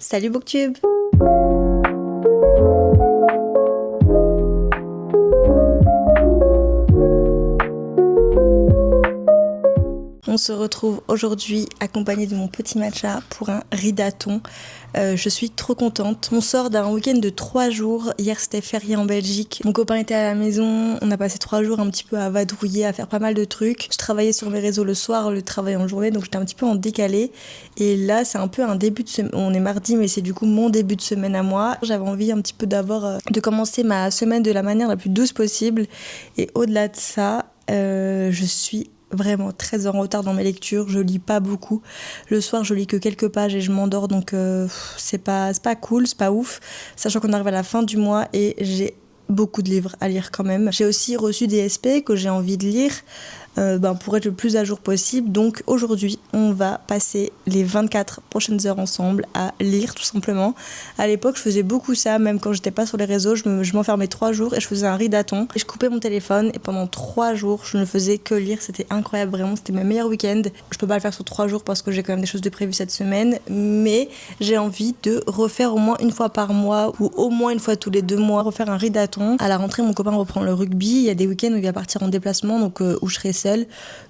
Salut Booktube! On se retrouve aujourd'hui accompagné de mon petit matcha pour un ridathon. Je suis trop contente. On sort d'un week-end de 3 jours. Hier c'était férié en Belgique. Mon copain était à la maison. On a passé 3 jours un petit peu à vadrouiller, à faire pas mal de trucs. Je travaillais sur mes réseaux le soir, le travail en journée, donc j'étais un petit peu en décalé. Et là c'est un peu un début de semaine. On est mardi, mais c'est du coup mon début de semaine à moi. J'avais envie un petit peu de commencer ma semaine de la manière la plus douce possible. Et au-delà de ça, je suis vraiment très en retard dans mes lectures, je lis pas beaucoup. Le soir, je lis que quelques pages et je m'endors, donc c'est pas cool, c'est pas ouf. Sachant qu'on arrive à la fin du mois et j'ai beaucoup de livres à lire quand même. J'ai aussi reçu des SP que j'ai envie de lire pour être le plus à jour possible. Donc aujourd'hui, on va passer les 24 prochaines heures ensemble à lire tout simplement. À l'époque, je faisais beaucoup ça, même quand j'étais pas sur les réseaux, je m'enfermais 3 jours et je faisais un ridathon. Je coupais mon téléphone et pendant 3 jours, je ne faisais que lire. C'était incroyable, vraiment, c'était mes meilleurs week-ends. Je peux pas le faire sur 3 jours parce que j'ai quand même des choses de prévues cette semaine, mais j'ai envie de refaire au moins une fois par mois ou au moins une fois tous les 2 mois, refaire un ridathon. À la rentrée, mon copain reprend le rugby. Il y a des week-ends où il va partir en déplacement, donc où je serai seule.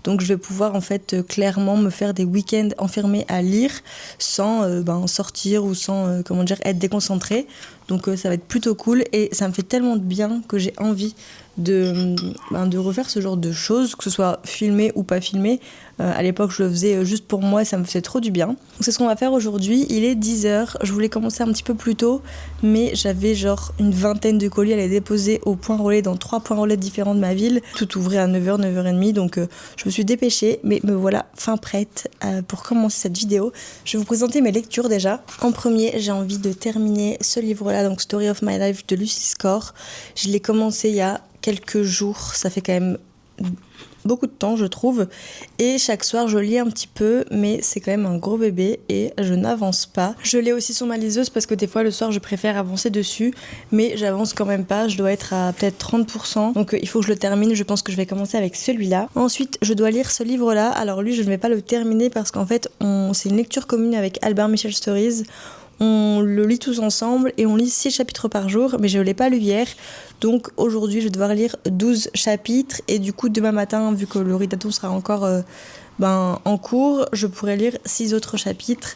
Donc je vais pouvoir en fait clairement me faire des week-ends enfermés à lire sans sortir ou sans être déconcentrée. Donc ça va être plutôt cool et ça me fait tellement de bien que j'ai envie de refaire ce genre de choses, que ce soit filmé ou pas filmé. À l'époque, je le faisais juste pour moi et ça me faisait trop du bien. Donc c'est ce qu'on va faire aujourd'hui. Il est 10h. Je voulais commencer un petit peu plus tôt, mais j'avais genre une vingtaine de colis à les déposer au point relais dans 3 points relais différents de ma ville. Tout ouvrait à 9h, 9h30. Donc je me suis dépêchée, mais me voilà fin prête pour commencer cette vidéo. Je vais vous présenter mes lectures déjà. En premier, j'ai envie de terminer ce livre-là, donc Story of My Life de Lucy Score. Je l'ai commencé il y a quelques jours, ça fait quand même beaucoup de temps je trouve, et chaque soir je lis un petit peu, mais c'est quand même un gros bébé et je n'avance pas. Je l'ai aussi sur ma liseuse parce que des fois le soir je préfère avancer dessus, mais j'avance quand même pas, je dois être à peut-être 30%, donc il faut que je le termine. Je pense que je vais commencer avec celui-là. Ensuite je dois lire ce livre-là. Alors lui je ne vais pas le terminer parce qu'en fait c'est une lecture commune avec Albert Michel Stories. On le lit tous ensemble et on lit 6 chapitres par jour, mais je ne l'ai pas lu hier. Donc aujourd'hui, je vais devoir lire 12 chapitres. Et du coup, demain matin, vu que le ridathon sera encore en cours, je pourrai lire 6 autres chapitres.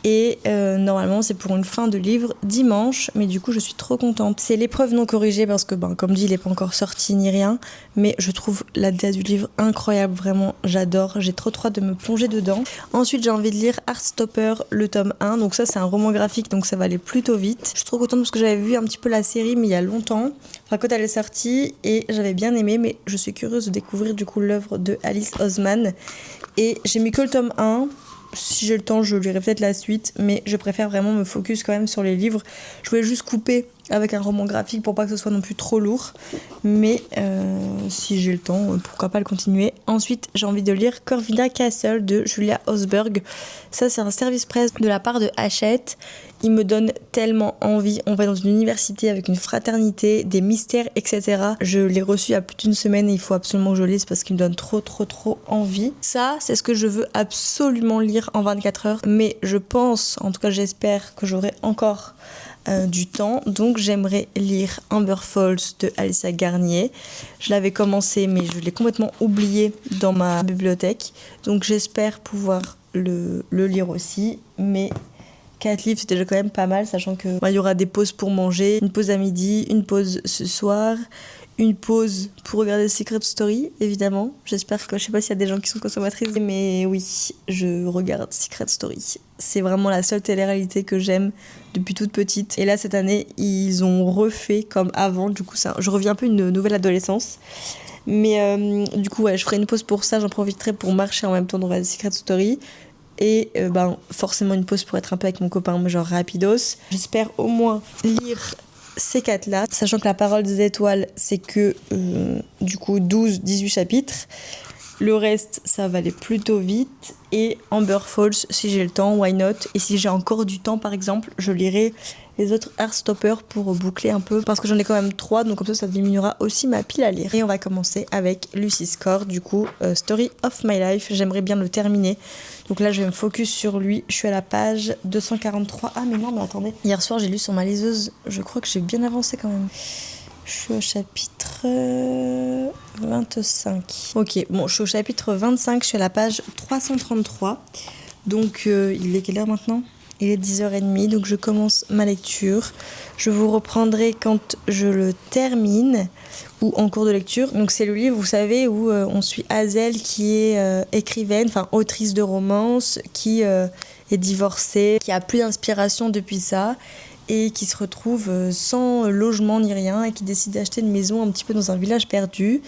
Et normalement c'est pour une fin de livre dimanche, mais du coup je suis trop contente. C'est l'épreuve non corrigée parce que comme dit il n'est pas encore sorti ni rien, mais je trouve la DA du livre incroyable, vraiment j'adore, j'ai trop hâte de me plonger dedans. Ensuite j'ai envie de lire Heartstopper le tome 1, donc ça c'est un roman graphique, donc ça va aller plutôt vite. Je suis trop contente parce que j'avais vu un petit peu la série mais il y a longtemps, enfin quand elle est sortie, et j'avais bien aimé, mais je suis curieuse de découvrir du coup l'œuvre de Alice Oseman. Et j'ai mis que le tome 1. Si j'ai le temps, je lirai peut-être la suite, mais je préfère vraiment me focus quand même sur les livres. Je voulais juste couper avec un roman graphique pour pas que ce soit non plus trop lourd, mais si j'ai le temps, pourquoi pas le continuer. Ensuite, j'ai envie de lire Corvina Castle de Julia Osberg. Ça, c'est un service presse de la part de Hachette. Il me donne tellement envie. On va dans une université avec une fraternité, des mystères, etc. Je l'ai reçu il y a plus d'une semaine et il faut absolument que je le lise parce qu'il me donne trop envie. Ça, c'est ce que je veux absolument lire en 24 heures. Mais je pense, en tout cas j'espère que j'aurai encore du temps. Donc j'aimerais lire Amber Falls de Alicia Garnier. Je l'avais commencé mais je l'ai complètement oublié dans ma bibliothèque. Donc j'espère pouvoir le lire aussi. Mais 4 livres, c'est déjà quand même pas mal, sachant que il y aura des pauses pour manger, une pause à midi, une pause ce soir, une pause pour regarder Secret Story, évidemment. J'espère que, je sais pas s'il y a des gens qui sont consommatrices, mais oui, je regarde Secret Story. C'est vraiment la seule télé-réalité que j'aime depuis toute petite. Et là, cette année, ils ont refait comme avant. Du coup, je reviens un peu une nouvelle adolescence. Mais du coup, ouais, je ferai une pause pour ça. J'en profiterai pour marcher en même temps dans Secret Story. Et forcément une pause pour être un peu avec mon copain, genre rapidos. J'espère au moins lire ces 4 là, sachant que La Parole des étoiles c'est que du coup 12-18 chapitres. Le reste, ça va aller plutôt vite. Et Amber Falls, si j'ai le temps, why not. Et si j'ai encore du temps, par exemple, je lirai les autres Heartstopper pour boucler un peu. Parce que j'en ai quand même 3, donc comme ça diminuera aussi ma pile à lire. Et on va commencer avec Lucy's Score, du coup, Story of My Life. J'aimerais bien le terminer. Donc là, je vais me focus sur lui. Je suis à la page 243. Ah, mais non, mais attendez. Hier soir, j'ai lu sur ma liseuse. Je crois que j'ai bien avancé quand même. Je suis au chapitre 25. Ok, bon, je suis au chapitre 25, je suis à la page 333. Donc, il est quelle heure maintenant ? Il est 10h30, donc je commence ma lecture. Je vous reprendrai quand je le termine ou en cours de lecture. Donc c'est le livre, vous savez, où on suit Hazel qui est écrivaine, enfin autrice de romance, qui est divorcée, qui a plus d'inspiration depuis ça, et qui se retrouve sans logement ni rien et qui décide d'acheter une maison un petit peu dans un village perdu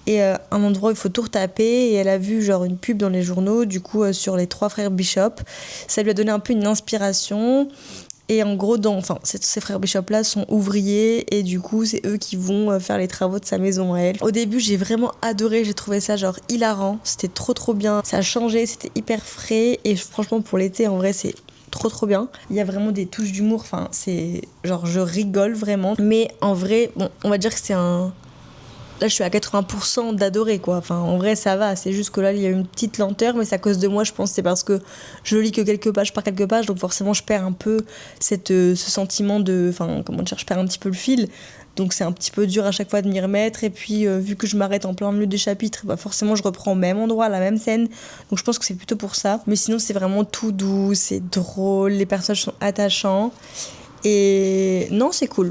et un endroit où il faut tout retaper, et elle a vu genre une pub dans les journaux du coup sur les 3 frères Bishop. Ça lui a donné un peu une inspiration. Et en gros, ces frères Bishop-là sont ouvriers et du coup, c'est eux qui vont faire les travaux de sa maison à elle. Au début, j'ai vraiment adoré, j'ai trouvé ça genre hilarant, c'était trop bien. Ça a changé, c'était hyper frais et franchement, pour l'été, en vrai, c'est trop bien. Il y a vraiment des touches d'humour, enfin, c'est genre je rigole vraiment. Mais en vrai, bon, on va dire que c'est un... Là, je suis à 80% d'adorer, quoi. Enfin, en vrai, ça va. C'est juste que là, il y a une petite lenteur, mais c'est à cause de moi, je pense. C'est parce que je lis que quelques pages par quelques pages, donc forcément, je perds un peu ce sentiment de... Enfin, comment dire, je perds un petit peu le fil. Donc, c'est un petit peu dur à chaque fois de m'y remettre. Et puis, vu que je m'arrête en plein milieu des chapitres, bah, forcément, je reprends au même endroit, la même scène. Donc, je pense que c'est plutôt pour ça. Mais sinon, c'est vraiment tout doux, c'est drôle, les personnages sont attachants. Et non, c'est cool.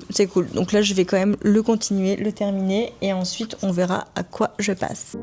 Donc là, je vais quand même le continuer, le terminer, et ensuite, on verra à quoi je passe.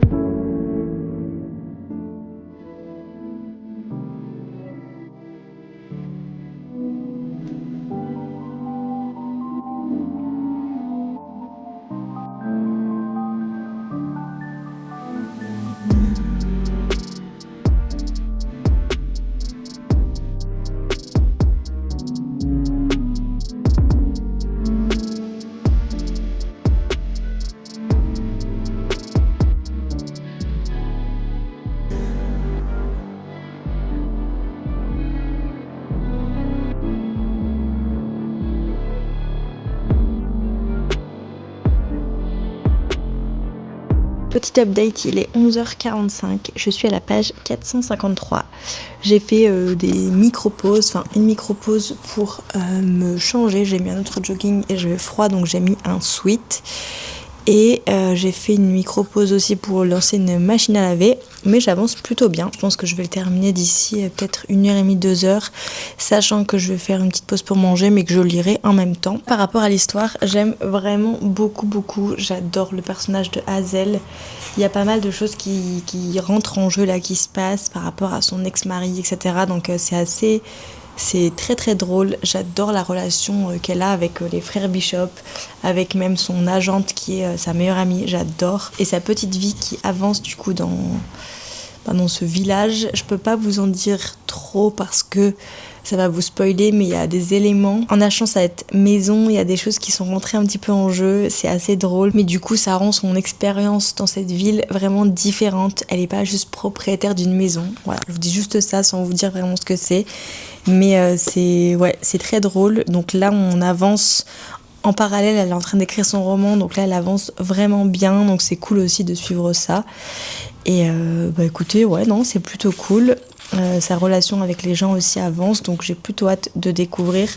Petit update, il est 11h45, je suis à la page 453. J'ai fait des micro-pauses, enfin une micro-pause pour me changer. J'ai mis un autre jogging et j'avais froid, donc j'ai mis un sweat. Et j'ai fait une micro-pause aussi pour lancer une machine à laver, mais j'avance plutôt bien. Je pense que je vais le terminer d'ici peut-être 1h30, 2h, sachant que je vais faire une petite pause pour manger, mais que je lirai en même temps. Par rapport à l'histoire, j'aime vraiment beaucoup. J'adore le personnage de Hazel. Il y a pas mal de choses qui rentrent en jeu là, qui se passent par rapport à son ex-mari, etc. Donc c'est très drôle. J'adore la relation qu'elle a avec les frères Bishop, avec même son agente qui est sa meilleure amie. J'adore. Et sa petite vie qui avance du coup dans ce village. Je peux pas vous en dire trop parce que ça va vous spoiler, mais il y a des éléments. En achetant cette maison, il y a des choses qui sont rentrées un petit peu en jeu. C'est assez drôle. Mais du coup, ça rend son expérience dans cette ville vraiment différente. Elle est pas juste propriétaire d'une maison. Voilà, je vous dis juste ça sans vous dire vraiment ce que c'est. Mais c'est très drôle. Donc là, on avance en parallèle. Elle est en train d'écrire son roman. Donc là, elle avance vraiment bien. Donc c'est cool aussi de suivre ça. Et écoutez, c'est plutôt cool. Sa relation avec les gens aussi avance, donc j'ai plutôt hâte de découvrir.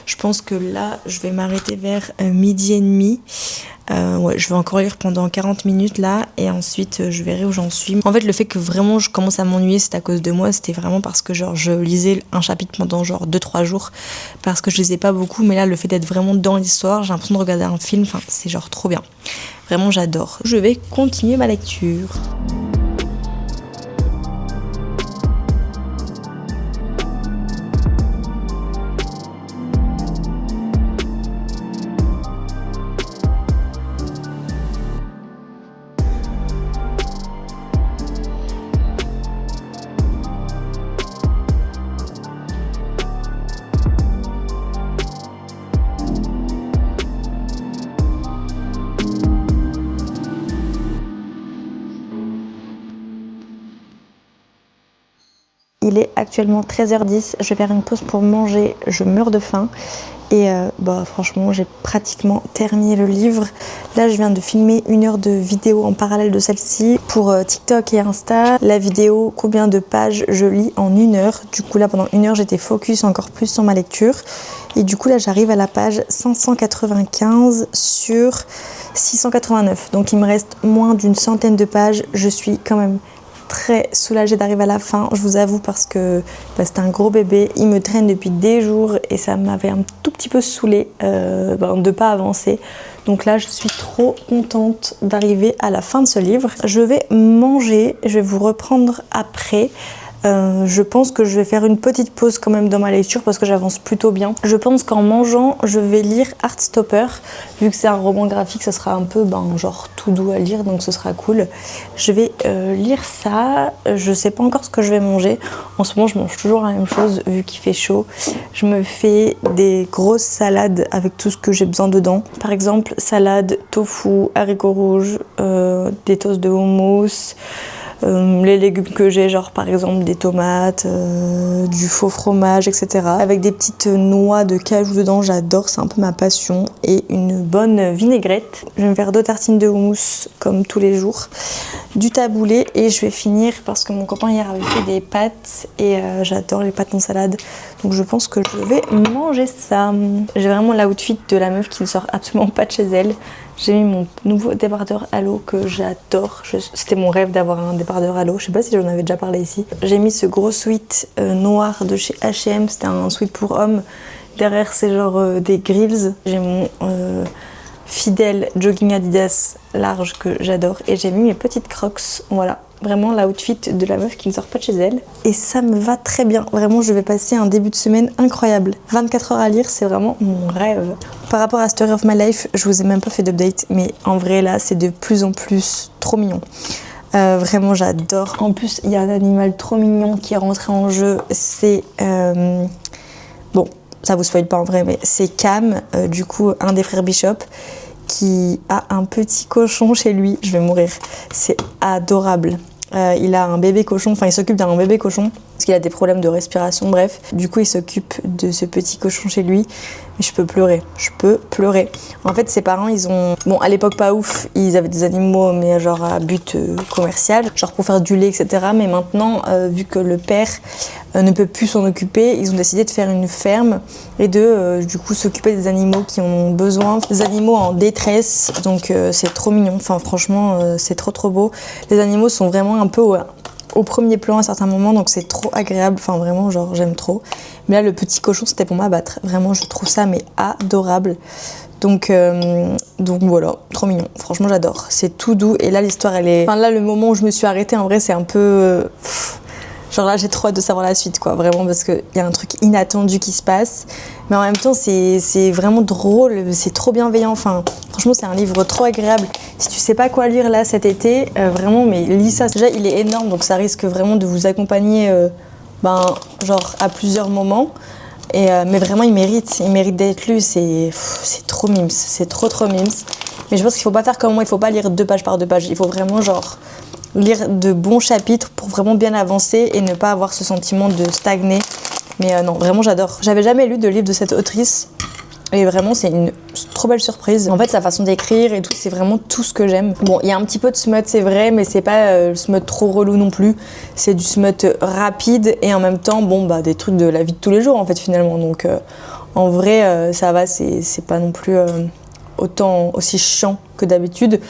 Je pense que là, je vais m'arrêter vers 12h30. Je vais encore lire pendant 40 minutes là, et ensuite je verrai où j'en suis. En fait, le fait que vraiment je commence à m'ennuyer, c'est à cause de moi. C'était vraiment parce que je lisais un chapitre pendant 2-3 jours, parce que je lisais pas beaucoup, mais là, le fait d'être vraiment dans l'histoire, j'ai l'impression de regarder un film, enfin, c'est trop bien. Vraiment, j'adore. Je vais continuer ma lecture. il est actuellement 13h10, je vais faire une pause pour manger, je meurs de faim. Et franchement, j'ai pratiquement terminé le livre. Là, je viens de filmer 1 heure de vidéo en parallèle de celle-ci pour TikTok et Insta. La vidéo, combien de pages je lis en 1 heure. Du coup, là, pendant 1 heure, j'étais focus encore plus sur ma lecture. Et du coup, là, j'arrive à la page 595 sur 689. Donc, il me reste moins d'une centaine de pages. Je suis quand même très soulagée d'arriver à la fin, je vous avoue, parce que c'était un gros bébé, il me traîne depuis des jours et ça m'avait un tout petit peu saoulée de pas avancer. Donc là, je suis trop contente d'arriver à la fin de ce livre. Je vais manger, je vais vous reprendre après. Je pense que je vais faire une petite pause quand même dans ma lecture parce que j'avance plutôt bien. Je pense qu'en mangeant, je vais lire Heartstopper. Vu que c'est un roman graphique, ça sera un peu genre tout doux à lire, donc ce sera cool. Je vais lire ça. Je sais pas encore ce que je vais manger. En ce moment, je mange toujours la même chose vu qu'il fait chaud. Je me fais des grosses salades avec tout ce que j'ai besoin dedans. Par exemple, salade, tofu, haricots rouges, des toasts de houmous. Les légumes que j'ai, genre par exemple des tomates, du faux fromage, etc. Avec des petites noix de cajou dedans, j'adore, c'est un peu ma passion. Et une bonne vinaigrette. Je vais me faire 2 tartines de houmous comme tous les jours. Du taboulé et je vais finir parce que mon copain hier avait fait des pâtes et j'adore les pâtes en salade. Donc je pense que je vais manger ça. J'ai vraiment l'outfit de la meuf qui ne sort absolument pas de chez elle. J'ai mis mon nouveau débardeur à l'eau que j'adore. C'était mon rêve d'avoir un débardeur à l'eau. Je sais pas si j'en avais déjà parlé ici. J'ai mis ce gros sweat noir de chez H&M. C'était un sweat pour homme. Derrière, c'est genre des grills. J'ai mon fidèle jogging Adidas large que j'adore. Et j'ai mis mes petites crocs. Voilà. Vraiment l'outfit de la meuf qui ne sort pas de chez elle. Et ça me va très bien. Vraiment, je vais passer un début de semaine incroyable. 24 heures à lire, c'est vraiment mon rêve. Par rapport à Story of My Life, je vous ai même pas fait d'update. Mais en vrai, là, c'est de plus en plus trop mignon. Vraiment, j'adore. En plus, il y a un animal trop mignon qui est rentré en jeu. C'est... Bon, ça vous spoil pas en vrai, mais c'est Cam, du coup, un des frères Bishop, qui a un petit cochon chez lui. Je vais mourir. C'est adorable. Il a un bébé cochon, enfin il s'occupe d'un bébé cochon parce qu'il a des problèmes de respiration, bref. Du coup il s'occupe de ce petit cochon chez lui. Mais je peux pleurer. En fait ses parents ils ont, bon à l'époque pas ouf, ils avaient des animaux mais genre à but commercial, genre pour faire du lait etc. Mais maintenant vu que le père ne peut plus s'en occuper, ils ont décidé de faire une ferme et de du coup s'occuper des animaux qui en ont besoin, des animaux en détresse. Donc c'est trop mignon, enfin franchement c'est trop beau. Les animaux sont vraiment un peu au premier plan à certains moments, donc c'est trop agréable, enfin vraiment genre j'aime trop. Mais là le petit cochon c'était pour m'abattre, vraiment je trouve ça mais adorable. Donc voilà, trop mignon, franchement j'adore, c'est tout doux et là l'histoire elle est... Enfin là le moment où je me suis arrêtée en vrai c'est un peu... Genre là j'ai trop hâte de savoir la suite quoi, vraiment parce qu'il y a un truc inattendu qui se passe. Mais en même temps c'est vraiment drôle, c'est trop bienveillant, enfin franchement c'est un livre trop agréable. Si tu sais pas quoi lire là cet été, vraiment mais lis ça. Déjà il est énorme donc ça risque vraiment de vous accompagner genre à plusieurs moments. Mais vraiment il mérite d'être lu, c'est trop mimes, c'est trop mimes. Mais je pense qu'il faut pas faire comme moi, il faut pas lire 2 pages par 2 pages, il faut vraiment genre... lire de bons chapitres pour vraiment bien avancer et ne pas avoir ce sentiment de stagner. Mais non, vraiment j'adore. J'avais jamais lu de livre de cette autrice et vraiment c'est une trop belle surprise. En fait sa façon d'écrire et tout, c'est vraiment tout ce que j'aime. Bon, il y a un petit peu de smut c'est vrai, mais c'est pas le smut trop relou non plus. C'est du smut rapide et en même temps des trucs de la vie de tous les jours en fait finalement. Donc en vrai ça va, c'est pas non plus autant aussi chiant que d'habitude.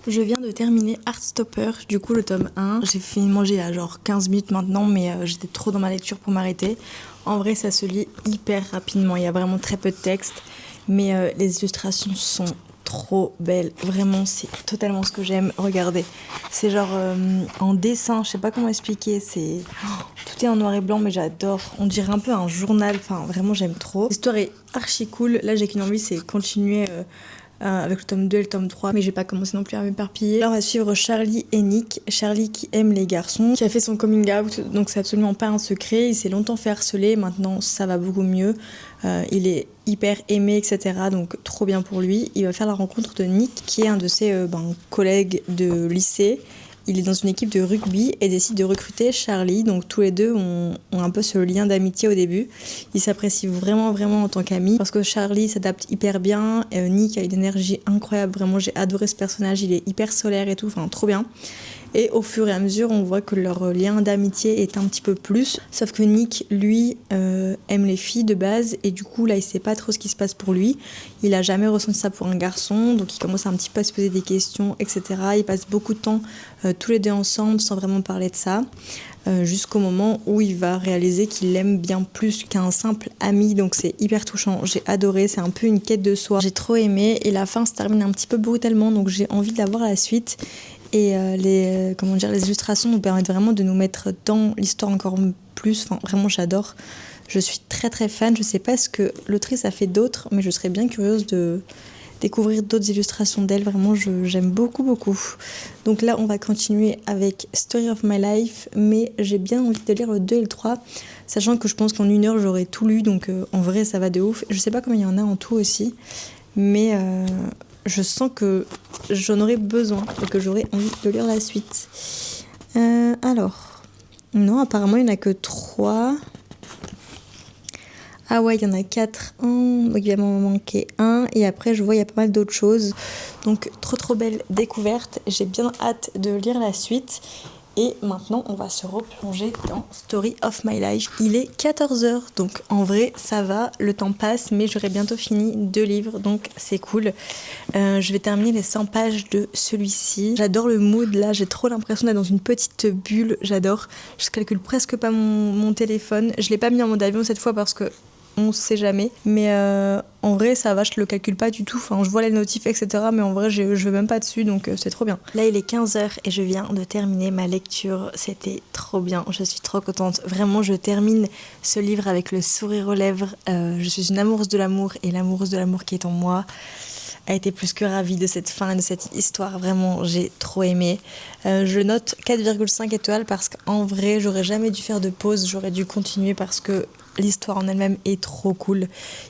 Je viens de terminer Heartstopper, du coup le tome 1. J'ai fini de manger il y a genre 15 minutes maintenant, mais j'étais trop dans ma lecture pour m'arrêter. En vrai, ça se lit hyper rapidement, il y a vraiment très peu de texte, mais les illustrations sont trop belle. Vraiment, c'est totalement ce que j'aime. Regardez, c'est genre en dessin, je sais pas comment expliquer. Tout est en noir et blanc, mais j'adore. On dirait un peu un journal. Enfin, vraiment, j'aime trop. L'histoire est archi cool. Là, j'ai qu'une envie, c'est continuer avec le tome 2 et le tome 3, mais j'ai pas commencé non plus à m'éparpiller. Là, on va suivre Charlie et Nick. Charlie qui aime les garçons, qui a fait son coming out, donc c'est absolument pas un secret. Il s'est longtemps fait harceler, maintenant ça va beaucoup mieux. Il est hyper aimé, etc. Donc trop bien pour lui. Il va faire la rencontre de Nick, qui est un de ses collègues de lycée. Il est dans une équipe de rugby et décide de recruter Charlie. Donc tous les deux ont un peu ce lien d'amitié au début. Ils s'apprécient vraiment, vraiment en tant qu'amis. Parce que Charlie s'adapte hyper bien. Nick a une énergie incroyable. Vraiment, j'ai adoré ce personnage. Il est hyper solaire et tout. Enfin, trop bien. Et au fur et à mesure, on voit que leur lien d'amitié est un petit peu plus. Sauf que Nick, lui, aime les filles de base. Et du coup, là, il sait pas trop ce qui se passe pour lui. Il a jamais ressenti ça pour un garçon. Donc, il commence un petit peu à se poser des questions, etc. Ils passent beaucoup de temps tous les deux ensemble sans vraiment parler de ça. Jusqu'au moment où il va réaliser qu'il l'aime bien plus qu'un simple ami. Donc, c'est hyper touchant. J'ai adoré. C'est un peu une quête de soi. J'ai trop aimé. Et la fin se termine un petit peu brutalement. Donc, j'ai envie de la voir à la suite. Et les illustrations nous permettent vraiment de nous mettre dans l'histoire encore plus. Enfin, vraiment, j'adore. Je suis très très fan. Je sais pas ce que l'autrice a fait d'autre, mais je serais bien curieuse de découvrir d'autres illustrations d'elle. Vraiment, j'aime beaucoup, beaucoup. Donc là, on va continuer avec Story of My Life, mais j'ai bien envie de lire le 2 et le 3, sachant que je pense qu'en 1 heure, j'aurai tout lu. Donc en vrai, ça va de ouf. Je sais pas combien il y en a en tout aussi, mais je sens que j'en aurais besoin et que j'aurais envie de lire la suite. Alors, non, apparemment il n'y en a que 3. Ah ouais, il y en a 4. Donc il va m'en manquer un. Et après, je vois il y a pas mal d'autres choses. Donc trop belle découverte. J'ai bien hâte de lire la suite. Et maintenant, on va se replonger dans Story of My Life. Il est 14h, donc en vrai, ça va, le temps passe, mais j'aurai bientôt fini 2 livres, donc c'est cool. Je vais terminer les 100 pages de celui-ci. J'adore le mood, là, j'ai trop l'impression d'être dans une petite bulle, j'adore. Je calcule presque pas mon téléphone. Je l'ai pas mis en mode avion cette fois parce que on sait jamais, mais en vrai ça va, je le calcule pas du tout, enfin je vois les notifs etc, mais en vrai je vais même pas dessus, donc c'est trop bien. Là il est 15h et je viens de terminer ma lecture, c'était trop bien, je suis trop contente, vraiment je termine ce livre avec le sourire aux lèvres. Je suis une amoureuse de l'amour et l'amoureuse de l'amour qui est en moi a été plus que ravie de cette fin et de cette histoire, vraiment j'ai trop aimé. Je note 4,5 étoiles parce qu'en vrai j'aurais jamais dû faire de pause, j'aurais dû continuer parce que l'histoire en elle-même est trop cool.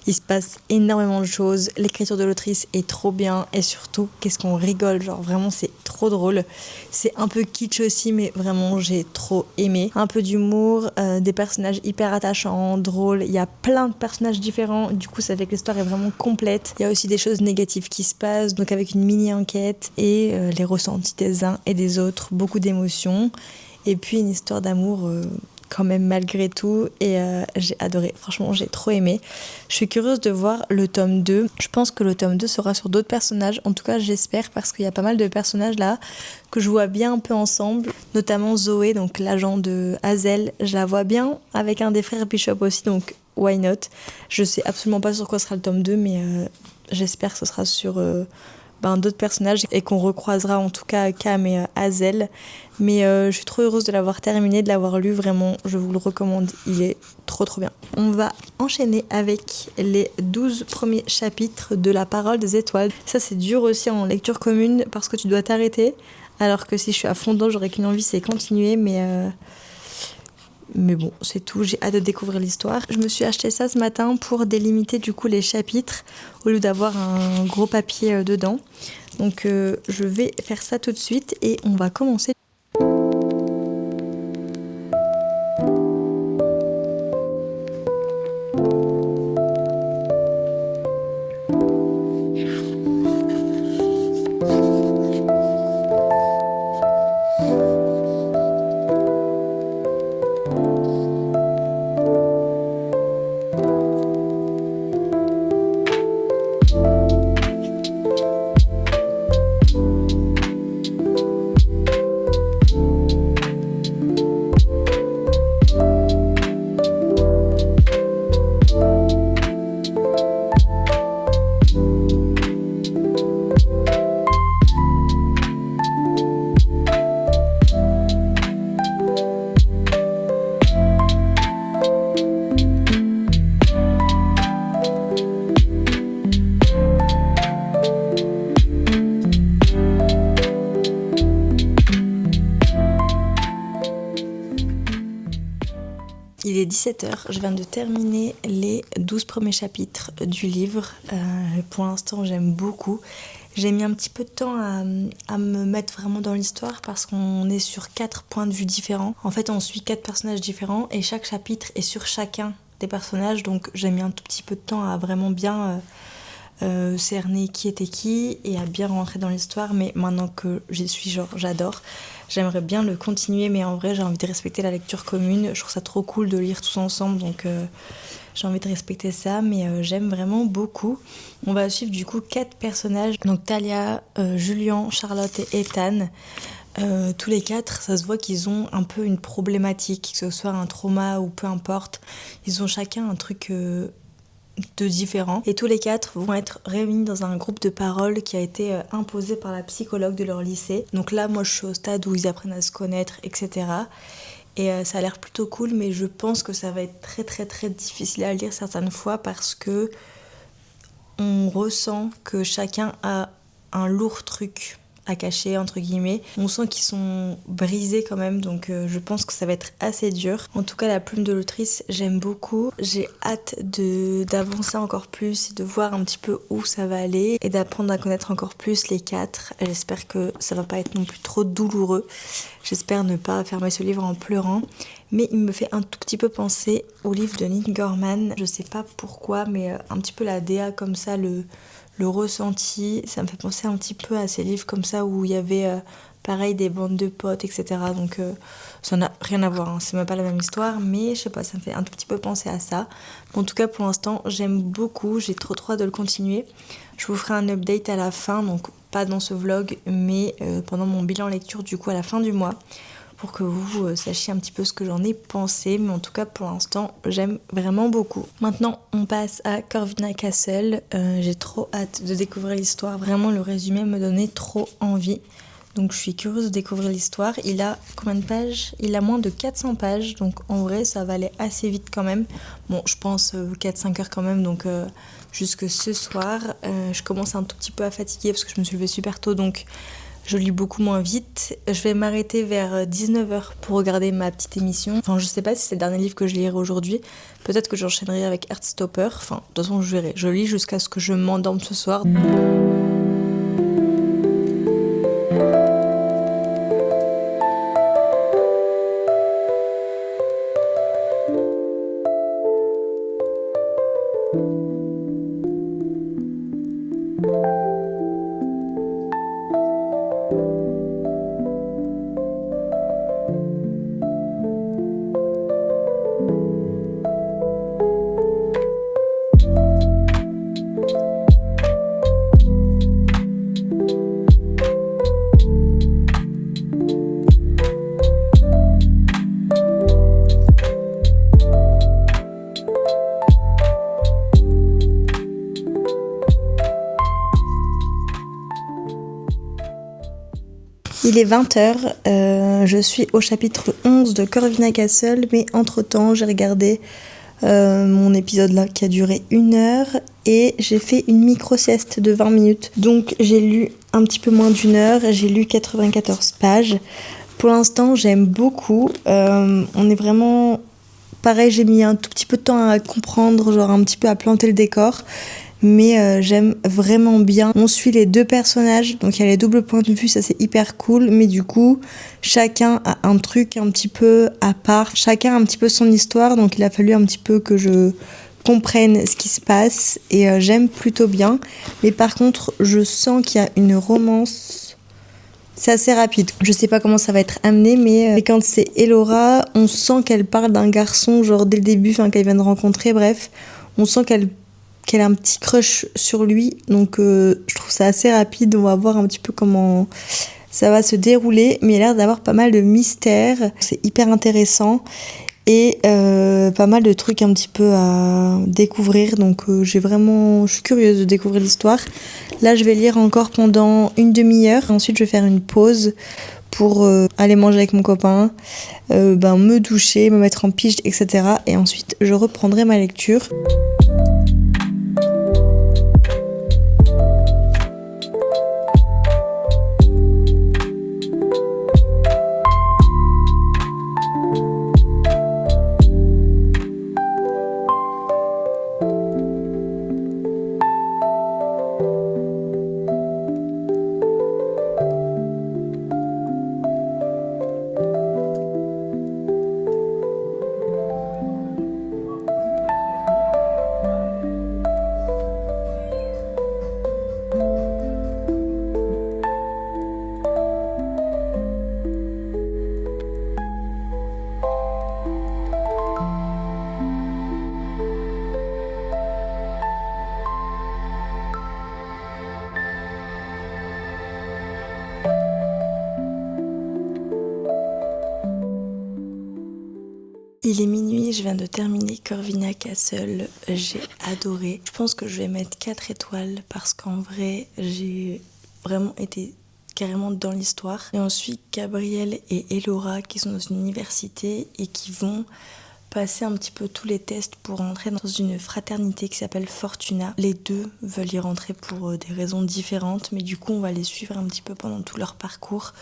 Il se passe énormément de choses. L'écriture de l'autrice est trop bien. Et surtout, qu'est-ce qu'on rigole. Genre, vraiment, c'est trop drôle. C'est un peu kitsch aussi, mais vraiment, j'ai trop aimé. Un peu d'humour, des personnages hyper attachants, drôles. Il y a plein de personnages différents. Du coup, ça fait que l'histoire est vraiment complète. Il y a aussi des choses négatives qui se passent. Donc, avec une mini-enquête et les ressentis des uns et des autres. Beaucoup d'émotions. Et puis, une histoire d'amour quand même malgré tout, et j'ai adoré, franchement j'ai trop aimé. Je suis curieuse de voir le tome 2. Je pense que le tome 2 sera sur d'autres personnages, en tout cas j'espère, parce qu'il y a pas mal de personnages là que je vois bien un peu ensemble, notamment Zoé, donc l'agent de Hazel, je la vois bien avec un des frères Bishop aussi, donc why not. Je sais absolument pas sur quoi sera le tome 2, mais j'espère que ce sera sur d'autres personnages et qu'on recroisera en tout cas Cam et Hazel. Mais je suis trop heureuse de l'avoir terminé, de l'avoir lu, vraiment, je vous le recommande, il est trop bien. On va enchaîner avec les 12 premiers chapitres de La Parole des Étoiles. Ça c'est dur aussi en lecture commune parce que tu dois t'arrêter, alors que si je suis à fond dedans, j'aurais qu'une envie, c'est continuer, mais bon, c'est tout, j'ai hâte de découvrir l'histoire. Je me suis acheté ça ce matin pour délimiter du coup les chapitres au lieu d'avoir un gros papier dedans. Donc je vais faire ça tout de suite et on va commencer. est 17h, je viens de terminer les 12 premiers chapitres du livre. Pour l'instant, j'aime beaucoup. J'ai mis un petit peu de temps à me mettre vraiment dans l'histoire parce qu'on est sur 4 points de vue différents. En fait, on suit 4 personnages différents et chaque chapitre est sur chacun des personnages. Donc j'ai mis un tout petit peu de temps à vraiment bien cerner qui était qui et à bien rentrer dans l'histoire. Mais maintenant que j'y suis, j'adore. J'aimerais bien le continuer, mais en vrai, j'ai envie de respecter la lecture commune. Je trouve ça trop cool de lire tous ensemble, donc j'ai envie de respecter ça, mais j'aime vraiment beaucoup. On va suivre du coup 4 personnages, donc Talia, Julian, Charlotte et Ethan. Tous les 4, ça se voit qu'ils ont un peu une problématique, que ce soit un trauma ou peu importe. Ils ont chacun un truc de différents. Et tous les 4 vont être réunis dans un groupe de parole qui a été imposé par la psychologue de leur lycée. Donc là, moi, je suis au stade où ils apprennent à se connaître, etc. Et ça a l'air plutôt cool, mais je pense que ça va être très très très difficile à lire certaines fois parce que on ressent que chacun a un lourd truc à cacher, entre guillemets. On sent qu'ils sont brisés quand même, donc je pense que ça va être assez dur. En tout cas, la plume de l'autrice, j'aime beaucoup. J'ai hâte d'avancer encore plus, de voir un petit peu où ça va aller et d'apprendre à connaître encore plus les 4. J'espère que ça va pas être non plus trop douloureux. J'espère ne pas fermer ce livre en pleurant. Mais il me fait un tout petit peu penser au livre de Neil Gaiman. Je sais pas pourquoi, mais un petit peu la DA comme ça, le ressenti, ça me fait penser un petit peu à ces livres comme ça où il y avait pareil des bandes de potes, etc. Donc ça n'a rien à voir, hein. C'est même pas la même histoire, mais je sais pas, ça me fait un tout petit peu penser à ça. En tout cas, pour l'instant, j'aime beaucoup, j'ai trop hâte de le continuer. Je vous ferai un update à la fin, donc pas dans ce vlog, mais pendant mon bilan lecture du coup à la fin du mois, pour que vous sachiez un petit peu ce que j'en ai pensé. Mais en tout cas, pour l'instant, j'aime vraiment beaucoup. Maintenant, on passe à Corvina Castle. J'ai trop hâte de découvrir l'histoire. Vraiment, le résumé me donnait trop envie. Donc, je suis curieuse de découvrir l'histoire. Il a combien de pages ? Il a moins de 400 pages. Donc, en vrai, ça va aller assez vite quand même. Bon, je pense 4-5 heures quand même. Donc, jusque ce soir. Je commence un tout petit peu à fatiguer parce que je me suis levée super tôt. Donc, je lis beaucoup moins vite. Je vais m'arrêter vers 19h pour regarder ma petite émission. Enfin, je sais pas si c'est le dernier livre que je lirai aujourd'hui. Peut-être que j'enchaînerai avec Heartstopper. Enfin, de toute façon, je verrai. Je lis jusqu'à ce que je m'endorme ce soir. Il est 20h, je suis au chapitre 11 de Corvina Castle, mais entre-temps j'ai regardé mon épisode là qui a duré 1 heure et j'ai fait une micro-sieste de 20 minutes. Donc j'ai lu un petit peu moins d'1 heure, j'ai lu 94 pages. Pour l'instant j'aime beaucoup, on est vraiment... Pareil, j'ai mis un tout petit peu de temps à comprendre, genre un petit peu à planter le décor. Mais j'aime vraiment bien. On suit les 2 personnages, donc il y a les doubles points de vue, ça c'est hyper cool, mais du coup chacun a un truc un petit peu à part, chacun a un petit peu son histoire, donc il a fallu un petit peu que je comprenne ce qui se passe et j'aime plutôt bien. Mais par contre je sens qu'il y a une romance, c'est assez rapide, je sais pas comment ça va être amené, mais quand c'est Elora, on sent qu'elle parle d'un garçon genre dès le début, enfin qu'elle vient de rencontrer, bref, on sent qu'elle a un petit crush sur lui, donc je trouve ça assez rapide. On va voir un petit peu comment ça va se dérouler, mais il a l'air d'avoir pas mal de mystères, c'est hyper intéressant et pas mal de trucs un petit peu à découvrir, donc je suis curieuse de découvrir l'histoire. Là je vais lire encore pendant une demi-heure, ensuite je vais faire une pause pour aller manger avec mon copain, me doucher, me mettre en pige, etc. Et ensuite je reprendrai ma lecture. Il est minuit, je viens de terminer Corvina Castle, j'ai adoré. Je pense que je vais mettre 4 étoiles parce qu'en vrai, j'ai vraiment été carrément dans l'histoire. Et ensuite, Gabriel et Elora qui sont dans une université et qui vont passer un petit peu tous les tests pour rentrer dans une fraternité qui s'appelle Fortuna. Les deux veulent y rentrer pour des raisons différentes, mais du coup, on va les suivre un petit peu pendant tout leur parcours,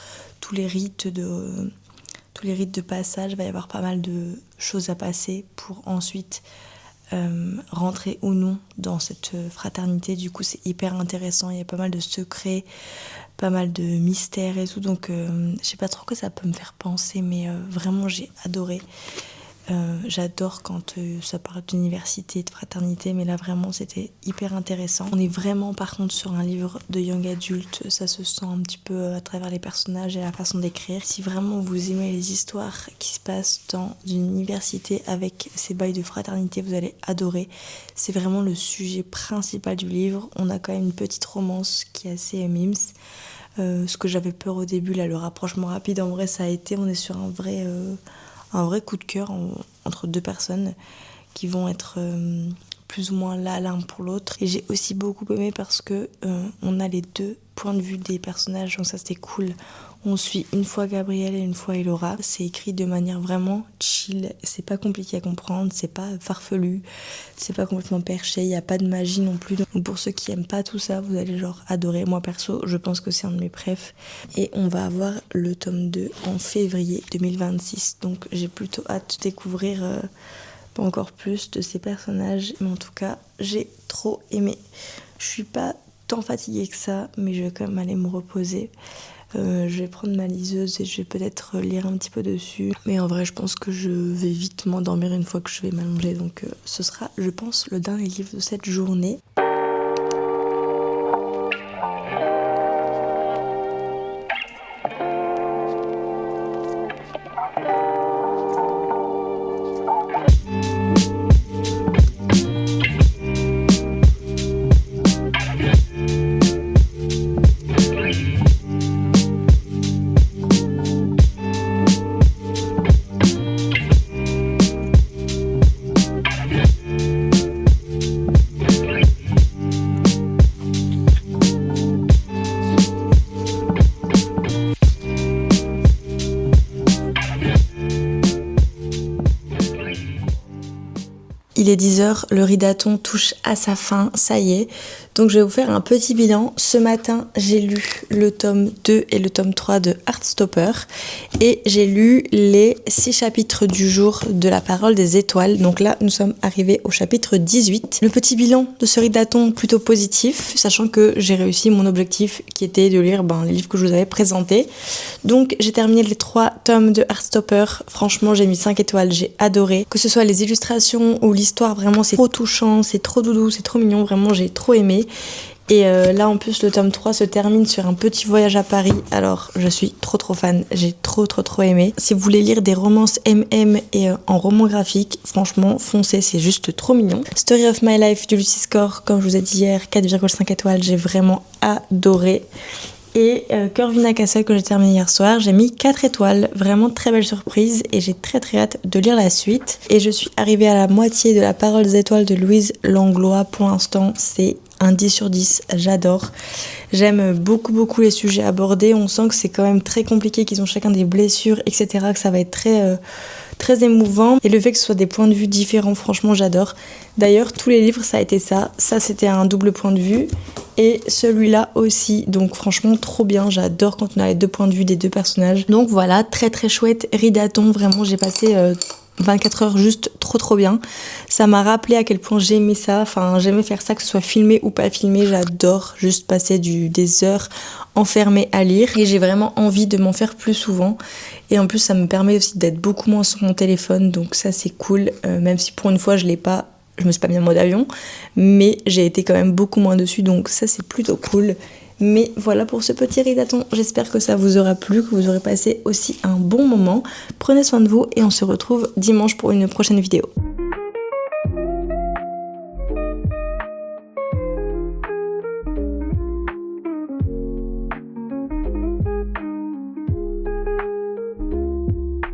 tous les rites de passage. Il va y avoir pas mal de choses à passer pour ensuite rentrer ou non dans cette fraternité. Du coup, c'est hyper intéressant. Il y a pas mal de secrets, pas mal de mystères et tout. Donc, je sais pas trop que ça peut me faire penser, mais vraiment, j'ai adoré. J'adore quand ça parle d'université, de fraternité, mais là vraiment c'était hyper intéressant. On est vraiment par contre sur un livre de young adulte, ça se sent un petit peu à travers les personnages et la façon d'écrire. Si vraiment vous aimez les histoires qui se passent dans une université avec ces bails de fraternité, vous allez adorer. C'est vraiment le sujet principal du livre. On a quand même une petite romance qui est assez mimes. Ce que j'avais peur au début, là, le rapprochement rapide, en vrai ça a été, on est sur un vrai coup de cœur entre deux personnes qui vont être plus ou moins là l'un pour l'autre. Et j'ai aussi beaucoup aimé parce que on a les deux points de vue des personnages, donc ça c'était cool. On suit une fois Gabriel et une fois Elora. C'est écrit de manière vraiment chill, c'est pas compliqué à comprendre, c'est pas farfelu, c'est pas complètement perché, il n'y a pas de magie non plus. Donc pour ceux qui aiment pas tout ça, vous allez genre adorer. Moi perso, je pense que c'est un de mes préfs. Et on va avoir le tome 2 en février 2026. Donc j'ai plutôt hâte de découvrir pas encore plus de ces personnages. Mais en tout cas, j'ai trop aimé. Je suis pas tant fatiguée que ça, mais je vais quand même aller me reposer. Je vais prendre ma liseuse et je vais peut-être lire un petit peu dessus. Mais en vrai, je pense que je vais vite m'endormir une fois que je vais m'allonger. Donc ce sera, je pense, le dernier livre de cette journée. Il est 10h, le ridaton touche à sa fin, ça y est. Donc je vais vous faire un petit bilan. Ce matin, j'ai lu le tome 2 et le tome 3 de Heartstopper. Et j'ai lu les 6 chapitres du jour de La Parole des Étoiles. Donc là, nous sommes arrivés au chapitre 18. Le petit bilan de ce ridaton plutôt positif, sachant que j'ai réussi mon objectif qui était de lire les livres que je vous avais présentés. Donc j'ai terminé les 3 tomes de Heartstopper. Franchement, j'ai mis 5 étoiles, j'ai adoré. Que ce soit les illustrations ou l'histoire, vraiment c'est trop touchant, c'est trop doudou, c'est trop mignon. Vraiment, j'ai trop aimé. Et là en plus le tome 3 se termine sur un petit voyage à Paris. Alors je suis trop fan, j'ai trop aimé. Si vous voulez lire des romances MM et en roman graphique, franchement foncez, c'est juste trop mignon. Story of My Life du Lucy Score, comme je vous ai dit hier, 4,5 étoiles, j'ai vraiment adoré. Et Corvina Castle que j'ai terminé hier soir, j'ai mis 4 étoiles, vraiment très belle surprise et j'ai très hâte de lire la suite. Et je suis arrivée à la moitié de La Parole des Étoiles de Louise Langlois. Pour l'instant, c'est un 10 sur 10, j'adore. J'aime beaucoup les sujets abordés, on sent que c'est quand même très compliqué, qu'ils ont chacun des blessures, etc., que ça va être très émouvant. Et le fait que ce soit des points de vue différents, franchement, j'adore. D'ailleurs, tous les livres, ça a été ça. Ça, c'était un double point de vue. Et celui-là aussi. Donc, franchement, trop bien. J'adore quand on a les deux points de vue des deux personnages. Donc, voilà, très chouette. Ridaton, vraiment, j'ai passé 24 heures juste trop bien. Ça m'a rappelé à quel point j'aimais ça. Enfin, j'aimais faire ça, que ce soit filmé ou pas filmé. J'adore juste passer des heures enfermée à lire. Et j'ai vraiment envie de m'en faire plus souvent. Et en plus, ça me permet aussi d'être beaucoup moins sur mon téléphone. Donc ça, c'est cool. Même si pour une fois, je me suis pas mis en mode avion. Mais j'ai été quand même beaucoup moins dessus. Donc ça, c'est plutôt cool. Mais voilà pour ce petit ridaton, j'espère que ça vous aura plu, que vous aurez passé aussi un bon moment. Prenez soin de vous et on se retrouve dimanche pour une prochaine vidéo.